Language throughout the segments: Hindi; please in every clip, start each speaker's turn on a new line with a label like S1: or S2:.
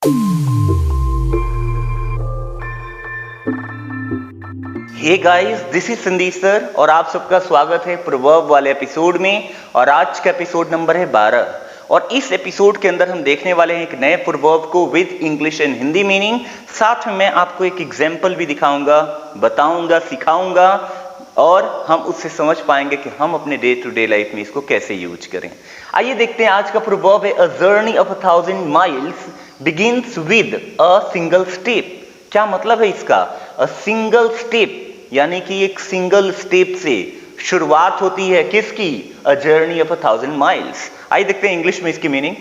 S1: Hey guys, this is Sandeep sir और आप सबका स्वागत है प्रोवर्ब वाले एपिसोड में। और आज का एपिसोड नंबर है 12 और इस एपिसोड के अंदर हम देखने वाले हैं एक नए प्रोवर्ब को with English and Hindi meaning. साथ में मैं आपको एक एग्जाम्पल भी दिखाऊंगा, बताऊंगा, सिखाऊंगा और हम उससे समझ पाएंगे कि हम अपने डे टू डे लाइफ में इसको कैसे यूज करें। आइए देखते हैं आज का प्रोवर्ब है अ journey of 1000 miles begins with a single step. क्या मतलब है इसका? अ सिंगल स्टेप यानी कि एक सिंगल स्टेप से शुरुआत होती है किसकी? अ जर्नी ऑफ 1000 माइल्स। आइए देखते हैं इंग्लिश में इसकी मीनिंग।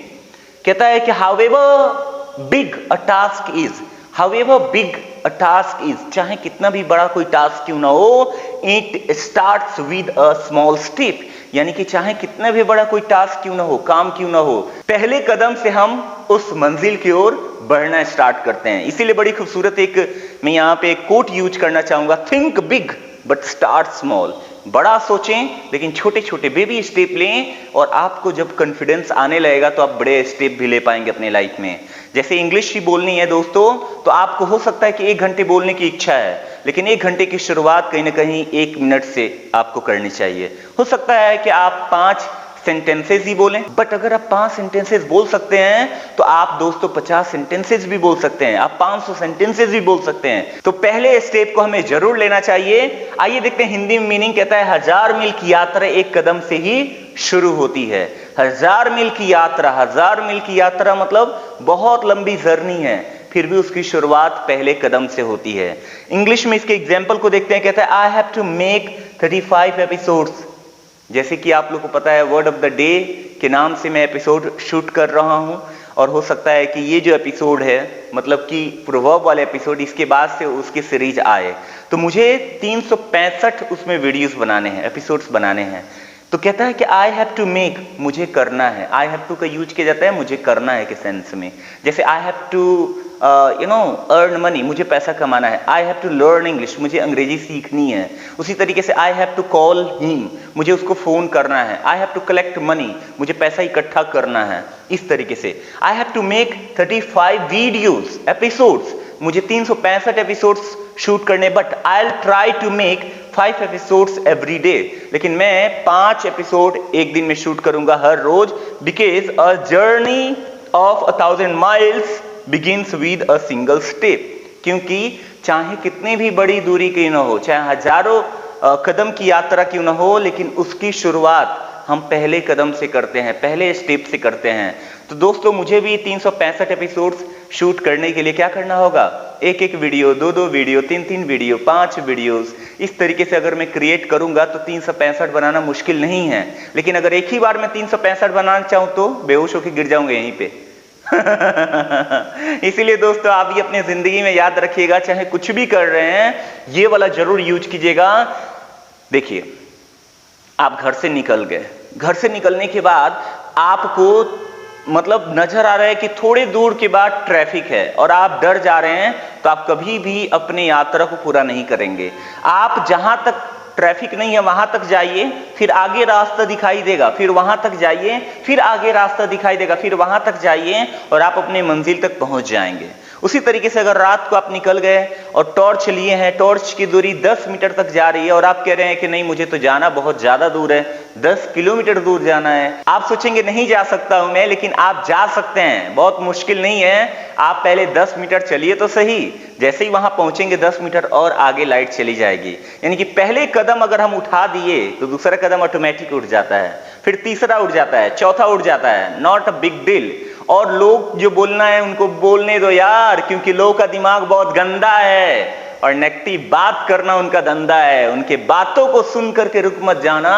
S1: कहता है कि however big a task is, however big a task is, चाहे कितना भी बड़ा कोई टास्क क्यों ना हो, it starts with a small step. यानी कि चाहे कितना भी बड़ा कोई टास्क क्यों ना हो, काम क्यों ना हो, पहले कदम से हम उस मंजिल की ओर बढ़ना स्टार्ट करते हैं। इसीलिए बड़ी खूबसूरत एक मैं यहाँ पे एक कोट यूज करना चाहूंगा, think big but start small. बड़ा सोचें लेकिन छोटे छोटे बेबी स्टेप लें और आपको जब कॉन्फिडेंस आने लगेगा तो आप बड़े स्टेप भी ले पाएंगे अपने लाइफ में। जैसे इंग्लिश ही बोलनी है दोस्तों, तो आपको हो सकता है कि 1 घंटे बोलने की इच्छा है, लेकिन 1 घंटे की शुरुआत कहीं ना कहीं 1 मिनट से आपको करनी चाहिए। हो सकता है कि आप 5 सेंटेंसेस ही बोलें, बट अगर आप 5 सेंटेंसेस बोल सकते हैं तो आप दोस्तों 50 सेंटेंसेस भी बोल सकते हैं, आप 500 सेंटेंसेस भी बोल सकते हैं। तो पहले स्टेप को हमें जरूर लेना चाहिए। आइए देखते हैं हिंदी में मीनिंग। कहता है 1000 मील की यात्रा एक कदम से ही शुरू होती है। 1000 मील की यात्रा, 1000 मील की यात्रा मतलब बहुत लंबी जर्नी है, फिर भी उसकी शुरुआत पहले कदम से होती है। इंग्लिश में इसके एग्जाम्पल को देखते हैं। कहता है I have to make 35 episodes. जैसे कि आप लोग को पता है वर्ड ऑफ द डे के नाम से मैं एपिसोड शूट कर रहा हूं और हो सकता है कि ये जो एपिसोड है मतलब कि प्रोवर्ब वाले एपिसोड इसके बाद से उसकी सीरीज आए, तो मुझे 365 उसमें वीडियोस बनाने हैं, एपिसोड्स बनाने हैं। तो कहता है कि आई हैव टू मेक, मुझे करना है। आई हैव टू का यूज किया जाता है मुझे करना है के सेंस में। जैसे I have to earn money, मुझे पैसा कमाना है। I have to learn English, मुझे अंग्रेजी सीखनी है। उसी तरीके से I have to call him, मुझे उसको फोन करना है। I have to collect money, मुझे पैसा इकट्ठा करना है। इस तरीके से I have to make 35 videos episodes, मुझे 365 एपिसोड्स शूट करने, but I will try to make 5 episodes every day, लेकिन मैं 5 एपिसोड एक दिन में शूट करूंगा हर रोज। Because a journey of 1000 miles begins with a single step, क्योंकि चाहे कितनी भी बड़ी दूरी की ना हो, चाहे हजारों कदम की यात्रा क्यों ना हो, लेकिन उसकी शुरुआत हम पहले कदम से करते हैं, पहले स्टेप से करते हैं। तो दोस्तों मुझे भी 365 एपिसोड्स शूट करने के लिए क्या करना होगा? एक एक वीडियो, 2 वीडियो, 3 वीडियो, 5 वीडियोस, इस तरीके से अगर मैं क्रिएट करूंगा तो 365 बनाना मुश्किल नहीं है। लेकिन अगर एक ही बार मैं 365 बनाना चाहूं तो बेहोश होकर गिर जाऊंगा यहीं पे। इसीलिए दोस्तों आप ये अपने जिंदगी में याद रखिएगा, चाहे कुछ भी कर रहे हैं ये वाला जरूर यूज कीजिएगा। देखिए आप घर से निकल गए, घर से निकलने के बाद आपको मतलब नजर आ रहा है कि थोड़ी दूर के बाद ट्रैफिक है और आप डर जा रहे हैं, तो आप कभी भी अपनी यात्रा को पूरा नहीं करेंगे। आप जहां तक ट्रैफिक नहीं है वहां तक जाइए, फिर आगे रास्ता दिखाई देगा, फिर वहां तक जाइए, फिर आगे रास्ता दिखाई देगा, फिर वहां तक जाइए और आप अपने मंजिल तक पहुंच जाएंगे। उसी तरीके से अगर रात को आप निकल गए और टॉर्च लिए हैं, टॉर्च की दूरी 10 मीटर तक जा रही है और आप कह रहे हैं कि नहीं मुझे तो जाना बहुत ज्यादा दूर है, 10 किलोमीटर दूर जाना है, आप सोचेंगे नहीं जा सकता हूं मैं, लेकिन आप जा सकते हैं, बहुत मुश्किल नहीं है। आप पहले 10 मीटर चलिए तो सही, जैसे ही वहां पहुंचेंगे 10 मीटर और आगे लाइट चली जाएगी। यानी कि पहले कदम अगर हम उठा दिए तो दूसरा कदम ऑटोमेटिक उठ जाता है, फिर तीसरा उठ जाता है, चौथा उठ जाता है, नॉट अ बिग डील। और लोग जो बोलना है उनको बोलने दो यार, क्योंकि लोगों का दिमाग बहुत गंदा है और नेगेटिव बात करना उनका धंधा है। उनके बातों को सुन करके रुक मत जाना,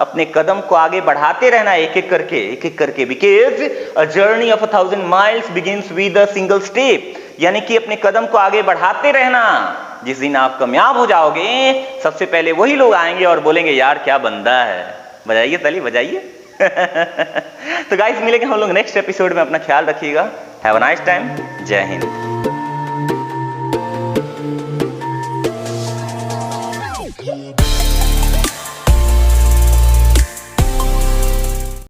S1: अपने कदम को आगे बढ़ाते रहना एक एक करके, एक एक करके। Because a journey of 1000 miles begins with a single step, यानी कि अपने कदम को आगे बढ़ाते रहना। जिस दिन आप कामयाब हो जाओगे सबसे पहले वही लोग आएंगे और बोलेंगे यार क्या बंदा है। बजाइए ताली बजाइए। तो गाइस मिलेंगे हम लोग नेक्स्ट एपिसोड में, अपना ख्याल रखिएगा। हैव अ नाइस टाइम, जय हिंद।